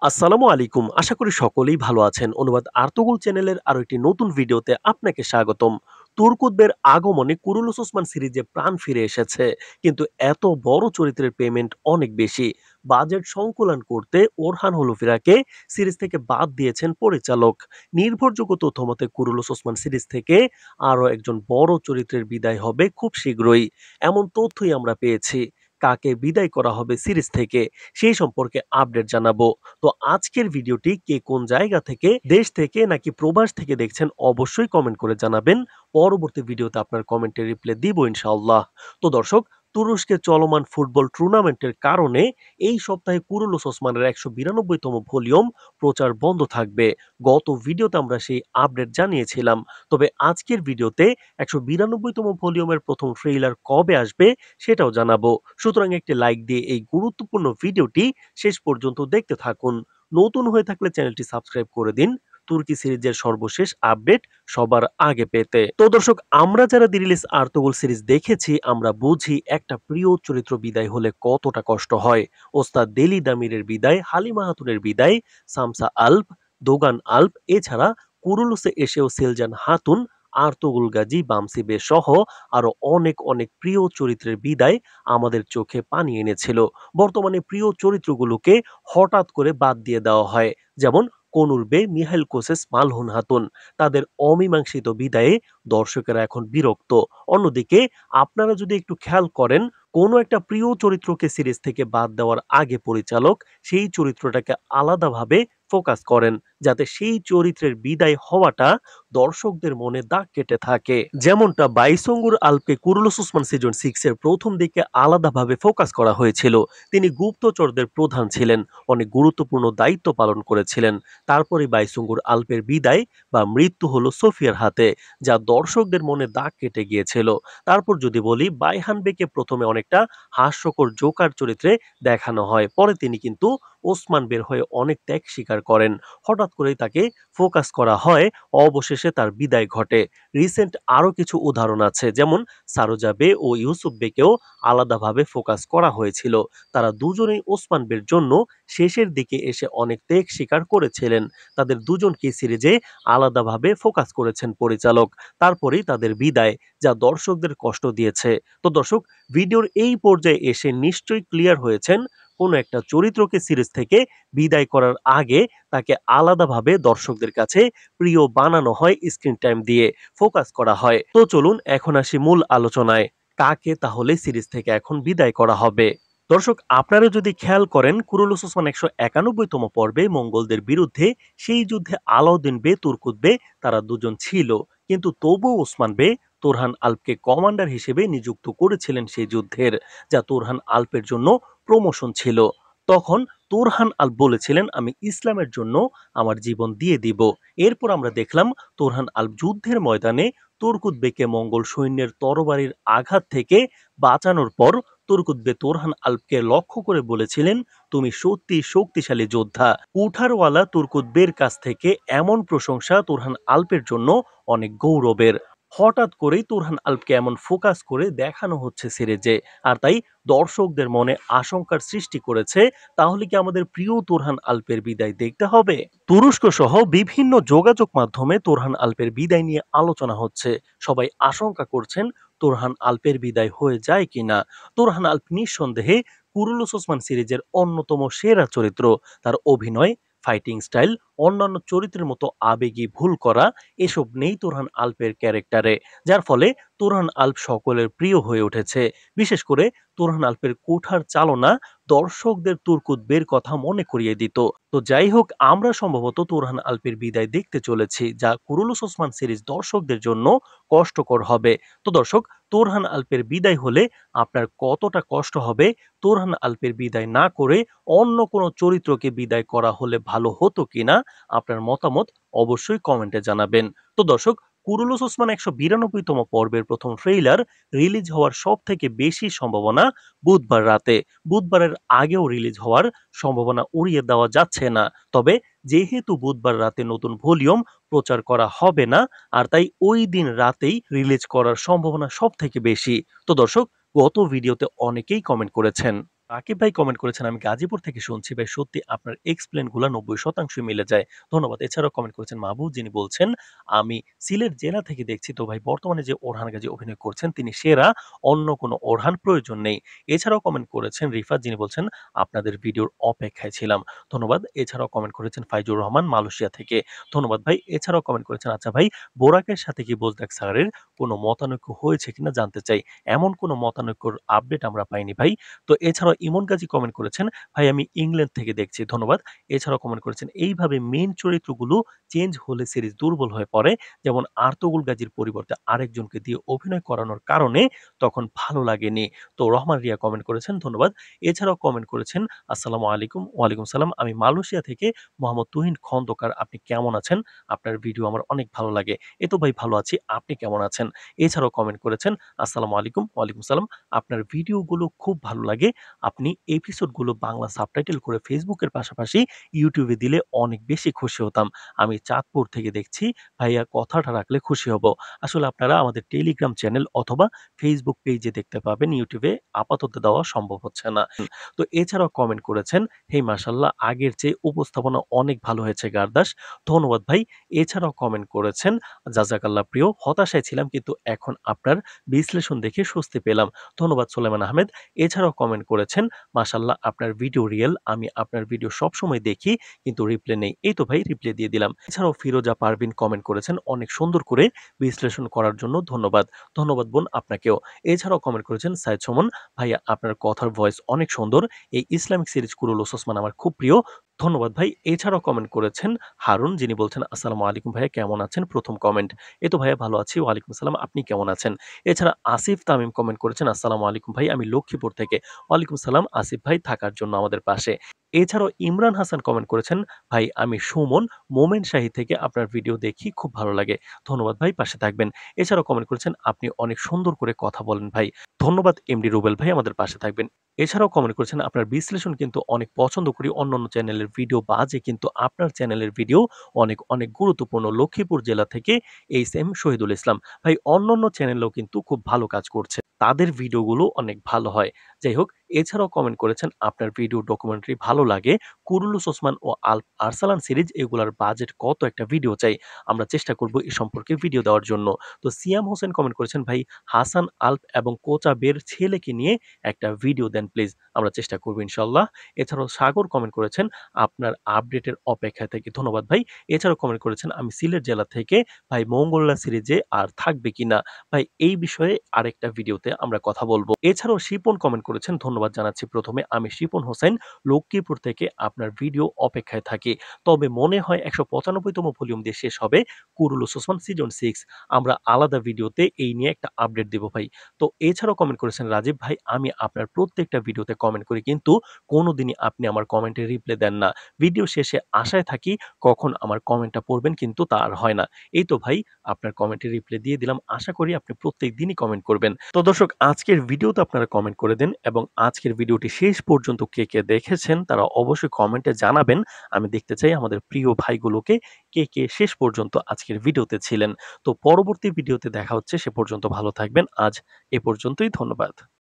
আসসালামু আলাইকুম। আশা করি সকলেই ভালো আছেন। অনুবাদ আর্তুগল চ্যানেলের আরো একটি নতুন ভিডিওতে আপনাকে স্বাগতম। তুর্কুতদের আগমনে কুরুলুস ওসমান সিরিজে প্রাণ ফিরে এসেছে। কিন্তু এত বড় চরিত্রের পেমেন্ট অনেক বেশি। বাজেট সংকুলান করতে ওরহান হলুফিরাকে সিরিজ থেকে বাদ দিয়েছেন পরিচালক। নির্ভরযোগ্য তথ্য মতে কুরুলুস ওসমান সিরিজ থেকে আরো একজন বড় চরিত্রের বিদায় হবে খুব শীঘ্রই। এমন তথ্যই আমরা পেয়েছি। কাকে বিদায় করা হবে সিরিজ থেকে সেই সম্পর্কে আপডেট জানাবো। তো আজকের ভিডিওটি কে কোন জায়গা থেকে, দেশ থেকে নাকি প্রবাস থেকে দেখছেন অবশ্যই কমেন্ট করে জানাবেন। পরবর্তী ভিডিওতে আপনার কমেন্টের রিপ্লাই দিব ইনশাআল্লাহ। তো দর্শক, তুরস্কে চলমান ফুটবল টুর্নামেন্টের কারণে এই সপ্তাহে কুরুলুস ওসমানের ১৯২তম ভলিউম প্রচার বন্ধ থাকবে। গত ভিডিওতে আমরা সেই আপডেট জানিয়েছিলাম। তবে আজকের ভিডিওতে ১৯২তম ভলিউমের প্রথম ট্রেইলার কবে আসবে সেটাও জানাবো। সুতরাং একটি লাইক দিয়ে এই গুরুত্বপূর্ণ ভিডিওটি শেষ পর্যন্ত দেখতে থাকুন। নতুন হয়ে থাকলে চ্যানেলটি সাবস্ক্রাইব করে দিন তুর্কি সিরিজের সর্বশেষ আপডেট সবার আগে পেতে। তো দর্শক, আমরা যারা দি রিলিজ আর্তুগল সিরিজ দেখেছি আমরা বুঝি একটা প্রিয় চরিত্র বিদায় হলে কতটা কষ্ট হয়। ওস্তাদ দেলি দামিরের বিদায়, হালিমা হাতুনের বিদায়, সামসা আলপ, দোগান আলপ, এছাড়া কুরুলুসে এসেও সেলজান হাতুন, আর্তুগুল গাজী, বামসি বে সহ আরো অনেক অনেক প্রিয় চরিত্রের বিদায় আমাদের চোখে পানি এনেছিল। বর্তমানে প্রিয় চরিত্রগুলোকে হঠাৎ করে বাদ দিয়ে দেওয়া হয়, যেমন কনুর বে, মিহাইল কোসেস, মালহুন হাতুন। তাদের অমীমাংসিত বিদায়ে দর্শকেরা এখন বিরক্ত। অন্যদিকে আপনারা যদি একটু খেয়াল করেন, কোনো একটা প্রিয় চরিত্রকে সিরিজ থেকে বাদ দেওয়ার আগে পরিচালক সেই চরিত্রটাকে আলাদাভাবে ফোকাস করেন, যাতে সেই চরিত্রের বিদায় হওয়াটা দর্শকদের মনে দাগ কেটে থাকে। যেমনটা বাইসঙ্গুর আলপকে কুরুলুস ওসমান সিজন 6 এর প্রথম দিকে আলাদাভাবে ফোকাস করা হয়েছিল। তিনি গুপ্তচরদের প্রধান ছিলেন, অনেক গুরুত্বপূর্ণ দায়িত্ব পালন করেছিলেন। তারপরে বাইসঙ্গুর আলপের বিদায় বা মৃত্যু হলো সোফিয়ার হাতে, যা দর্শকদের মনে দাগ কেটে গিয়েছিল। তারপর যদি বলি, বাইহান বেকে প্রথমে অনেকটা হাস্যকর জোকার চরিত্রে দেখানো হয়, পরে তিনি কিন্তু ওসমান বের হয়ে অনেক ত্যাগ স্বীকার করেন। হঠাৎ করেই তাকে ফোকাস করা হয়, অবশেষে তার বিদায় ঘটে। রিসেন্ট আরো কিছু উদাহরণ আছে, যেমন সারোজা বে ও ইউসুফ বেকেও আলাদাভাবে ফোকাস করা হয়েছিল। তারা দুজনেই ওসমান বের জন্য শেষের দিকে এসে অনেক ত্যাগ স্বীকার করেছিলেন। তাদের দুজনকে সিরিজে আলাদাভাবে ফোকাস করেছেন পরিচালক। তারপরেই তাদের বিদায়, যা দর্শকদের কষ্ট দিয়েছে। তো দর্শক, ভিডিওর এই পর্যায়ে এসে নিশ্চয়ই ক্লিয়ার হয়েছেন, কোনো একটা চরিত্রকে সিরিজ থেকে বিদায় করার আগে তাকে আলাদাভাবে দর্শকদের কাছে প্রিয় বানানো হয়, স্ক্রিন টাইম দিয়ে ফোকাস করা হয়। তো চলুন এখন আসি মূল আলোচনায়। কাকে তাহলে সিরিজ থেকে এখন বিদায় করা হবে? দর্শক, আপনারা যদি খেয়াল করেন, কুরুলুস ওসমান ১৯১তম পর্বে মঙ্গলদের বিরুদ্ধে সেই যুদ্ধে আলাউদ্দিন বে, তুর্কুত বে তারা দুজন ছিল। কিন্তু তবুও ওসমান বে তোরহান আল্পকে কমান্ডার হিসেবে নিযুক্ত করেছিলেন সেই যুদ্ধের, যা তোরহান আল্পের জন্য প্রমোশন ছিল। তখন তোরহান আল্প বলেছিলেন, আমি ইসলামের জন্য আমার জীবন দিয়ে দিব। এরপর আমরা দেখলাম তোরহান আল্প যুদ্ধের ময়দানে তুর্কুত বেকে মঙ্গল সৈন্যের তরবারির আঘাত থেকে বাঁচানোর পর তুর্কুত বে তোরহান আল্পকে লক্ষ্য করে বলেছিলেন, তুমি সত্যি শক্তিশালী যোদ্ধা। কুঠারওয়ালা তুর্কুত বের কাছ থেকে এমন প্রশংসা তোরহান আল্পের জন্য অনেক গৌরবের। হঠাৎ করেই তোরহান আল্পকে এমন ফোকাস করে দেখানো হচ্ছে সিরিজে, আর তাই দর্শকদের মনে আশঙ্কার সৃষ্টি করেছে, তাহলে কি আমাদের প্রিয় তোরহান আল্পের বিদায় দেখতে হবে? তুরস্ক সহ বিভিন্ন যোগাযোগ মাধ্যমে তোরহান আল্পের বিদায় নিয়ে আলোচনা হচ্ছে। সবাই আশঙ্কা করছেন তোরহান আল্পের বিদায় হয়ে যায় কিনা। তোরহান আল্প নিঃসন্দেহে কুরুলুস ওসমান সিরিজের অন্যতম সেরা চরিত্র। তার অভিনয়, ফাইটিং স্টাইল, অন্যান্য চরিত্রের মতো আবেগী ভুল করা এসব নেই তোরহান আল্পের ক্যারেক্টারে, যার ফলে তোরহান আল্প সকলের প্রিয় হয়ে উঠেছে। বিশেষ করে তোরহান আল্পের কুঠার চালনা দর্শকদের তুর্কুত বের কথা মনে করিয়ে দিত। তো যাই হোক, আমরা সম্ভবত তোরহান আল্পের বিদায় দেখতে চলেছি, যা কুরুলুস ওসমান সিরিজ দর্শকদের জন্য কষ্টকর হবে। তো দর্শক, তোরহান আল্পের বিদায় হলে আপনার কতটা কষ্ট হবে? তোরহান আল্পের বিদায় না করে অন্য কোনো চরিত্রকে বিদায় করা হলে ভালো হতো কিনা, আপনার মতামত অবশ্যই কমেন্টে জানাবেন। তো দর্শক, কুরুলুস ওসমান ১৯২তম পর্বের প্রথম ট্রেইলার রিলিজ হওয়ার সব থেকে বেশি সম্ভাবনা বুধবার রাতে। বুধবারের আগেও রিলিজ হওয়ার সম্ভাবনা উড়িয়ে দেওয়া যাচ্ছে না। তবে যেহেতু বুধবার রাতে নতুন ভলিউম প্রচার করা হবে না, আর তাই ওই দিন রাতেই রিলিজ করার সম্ভাবনা সব থেকে বেশি। তো দর্শক, গত ভিডিওতে অনেকেই কমেন্ট করেছেন, রাকিব ভাই কমেন্ট করেছেন, "আমি গাজীপুর থেকে শুনছি ভাই সত্যি আপনার এক্সপ্লেইন গুলা ৯০% মিলে যায়। ধন্যবাদ।" এছাড়াও কমেন্ট করেছেন মাহবুব যিনি বলছেন, "আমি সিলেট জেলা থেকে দেখছি তো ভাই বর্তমানে যে ওরহান গাজী অভিনয় করছেন তিনি সেরা, অন্য কোনো ওরহান প্রয়োজন নেই।" এছাড়াও কমেন্ট করেছেন রিফাত যিনি বলছেন, "আপনাদের ভিডিওর অপেক্ষায় ছিলাম।" ধন্যবাদ। এছাড়াও কমেন্ট করেছেন ফাইজুর রহমান মালয়েশিয়া থেকে। ধন্যবাদ ভাই। এছাড়াও কমেন্ট করেছেন, "আচ্ছা ভাই বোরাকের সাথে কি বোজদাক স্যারের কোনো মতানৈক্য হয়েছে কিনা জানতে চাই। এমন কোনো মতানৈক্যর আপডেট আমরা পাইনি ভাই।" তো এছাড়াও ইমন গাজী কমেন্ট করেছেন, "ভাই আমি ইংল্যান্ড থেকে দেখছি।" ধন্যবাদ। এছাড়াও কমেন্ট করেছেন, "এইভাবে মেইন চরিত্রগুলো চেঞ্জ হলে সিরিজ দুর্বল হয়ে পড়ে। যেমন আর্তুগরুল গাজীর পরিবর্তে আরেকজনকে দিয়ে অভিনয় করানোর কারণে তখন ভালো লাগেনি।" তো রহমান রিয়া কমেন্ট করেছেন, ধন্যবাদ। এছাড়াও কমেন্ট করেছেন, "আসসালামু আলাইকুম।" ওয়ালাইকুম সালাম। "আমি মালয়েশিয়া থেকে মোহাম্মদ তুহিন খন্দকার। আপনি কেমন আছেন? আপনার ভিডিও আমার অনেক ভালো লাগে।" এই তো ভাই ভালো আছি। আপনি কেমন আছেন? এছাড়াও কমেন্ট করেছেন, "আসসালামু আলাইকুম।" ওয়ালাইকুম সালাম। "আপনার ভিডিওগুলো খুব ভালো লাগে। আপনি এপিসোডগুলো বাংলা সাবটাইটেল করে ফেসবুকের পাশাপাশি ইউটিউবে দিলে অনেক বেশি খুশি হতাম। আমি চাঁদপুর থেকে দেখছি। ভাইয়া কথাটা রাখলে খুশি হব।" আসলে আপনারা আমাদের টেলিগ্রাম চ্যানেল অথবা ফেসবুক পেজে দেখতে পাবেন। ইউটিউবে আপাতত দেওয়া সম্ভব হচ্ছে না। তো এছাড়াও কমেন্ট করেছেন, "হেই মাশাআল্লাহ আগের চেয়ে উপস্থাপনা অনেক ভালো হয়েছে গারদাস।" ধন্যবাদ ভাই। এছাড়াও কমেন্ট করেছেন, "জাযাকাল্লাহ প্রিয়। হতাশায় ছিলাম কিন্তু এখন আপনার বিশ্লেষণ দেখে স্বস্তি পেলাম।" ধন্যবাদ সুলাইমান আহমেদ। এছাড়াও কমেন্ট করেছেন, "মাশাআল্লাহ আপনার ভিডিও রিয়েল। আমি আপনার ভিডিও সবসময় দেখি কিন্তু রিপ্লে নেই।" এই তো ভাই রিপ্লে দিয়ে দিলাম। এছাড়াও ফিরোজা পারভিন কমেন্ট করেছেন, "অনেক সুন্দর করে বিশ্লেষণ করার জন্য ধন্যবাদ।" ধন্যবাদ বোন আপনাকেও। এছাড়াও কমেন্ট করেছেন সাইদ সুমন, "ভাইয়া আপনার কথার ভয়েস অনেক সুন্দর। এই ইসলামিক সিরিজ কুরুলুস ওসমান আমার খুব প্রিয়।" ধন্যবাদ ভাই। এছাড়াও কমেন্ট করেছেন হারুন যিনি বলছেন, "আসসালামু আলাইকুম ভাইয়া কেমন আছেন?" ১ম কমেন্ট। এই তো ভাইয়া ভালো আছি। ওয়ালাইকুম আসসালাম। আপনি কেমন আছেন? এছাড়া আসিফ তামিম কমেন্ট করেছেন, "আসসালামু আলাইকুম ভাই আমি লক্ষ্মীপুর থেকে।" ওয়ালাইকুম সালাম আসিফ ভাই থাকার জন্য আমাদের পাশে। এছাড়াও ইমরান হাসান কমেন্ট করেছেন, "ভাই আমি সুমন মোমেন শাহী থেকে আপনার ভিডিও দেখি খুব ভালো লাগে।" ধন্যবাদ ভাই পাশে থাকবেন। এছাড়াও কমেন্ট করেছেন, "আপনি অনেক সুন্দর করে কথা বলেন ভাই।" ধন্যবাদ এমডি রুবেল ভাই আমাদের পাশে থাকবেন। এছাড়াও কমেন্ট করেছেন, "আপনার বিশ্লেষণ কিন্তু অনেক পছন্দ করি। অন্যান্য চ্যানেলের ভিডিও বাজে কিন্তু আপনার চ্যানেলের ভিডিও অনেক, অনেক গুরুত্বপূর্ণ। লক্ষ্মীপুর জেলা থেকে এইচ এম শহীদুল ইসলাম।" ভাই অন্যান্য চ্যানেলেও কিন্তু খুব ভালো কাজ করছে। তাদের ভিডিওগুলো অনেক ভালো হয়। যাই হোক, এছাড়াও কমেন্ট করেছেন, "আপনার ভিডিও ডকুমেন্টারি ভালো লাগে। কুরুলুস ওসমান ও আরসালান সিরিজ এগুলার বাজেট কত একটা ভিডিও চাই। আমরা চেষ্টা করব এ সম্পর্কে ভিডিও দেওয়ার জন্য।" তো সিয়াম হোসেন কমেন্ট করেছেন, "ভাই হাসান আলপ এবং কোচাবের ছেলেকে নিয়ে একটা ভিডিও দেন প্লিজ। আমরা চেষ্টা করব ইনশাআল্লাহ।" এছাড়াও সাগর কমেন্ট করেছেন, "আপনার আপডেটের অপেক্ষায় থাকি।" ধন্যবাদ ভাই। এছাড়াও কমেন্ট করেছেন, "আমি সিলেট জেলা থেকে। ভাই মঙ্গললা সিরিজে আর থাকবে কিনা? ভাই এই বিষয়ে আরেকটা ভিডিওতে আমরা কথা বলব।" এছাড়াও শিপন কমেন্ট করেছেন, "ধন্যবাদ জানাচ্ছি ১ম এ আমি শিপন হোসেন লক্ষ্মীপুর থেকে আপনার ভিডিও অপেক্ষায় থাকি। তবে মনে হয় ১৯৫ তম ভলিউম দিয়ে শেষ হবে কুরুলুস ওসমান সিজন 6। আমরা আলাদা ভিডিওতে এই নিয়ে একটা আপডেট দেব ভাই।" তো এছাড়াও কমেন্ট করেছেন রাজীব ভাই, "আমি আপনার প্রত্যেকটা ভিডিওতে কমেন্ট করি কিন্তু কোনদিনই আপনি আমার কমেন্টে রিপ্লাই দেন না। ভিডিও শেষে আশায় থাকি কখন আমার কমেন্টটা পড়বেন কিন্তু তা আর হয় না।" এই তো ভাই আপনার কমেন্টে রিপ্লাই দিয়ে দিলাম। আশা করি আপনি প্রত্যেকদিনই কমেন্ট করবেন। তো দর্শক আজকের ভিডিওতে আপনারা কমেন্ট করে দেন এবং আজকের ভিডিওটি শেষ পর্যন্ত কে, কে দেখেছেন তারা অবশ্যই কমেন্টে জানাবেন। আমি দেখতে চাই আমাদের প্রিয় ভাইগুলোকে কে, কে শেষ পর্যন্ত আজকের ভিডিওতে ছিলেন। তো পরবর্তী ভিডিওতে দেখা হচ্ছে। সে পর্যন্ত ভালো থাকবেন। আজ এ পর্যন্তই। ধন্যবাদ।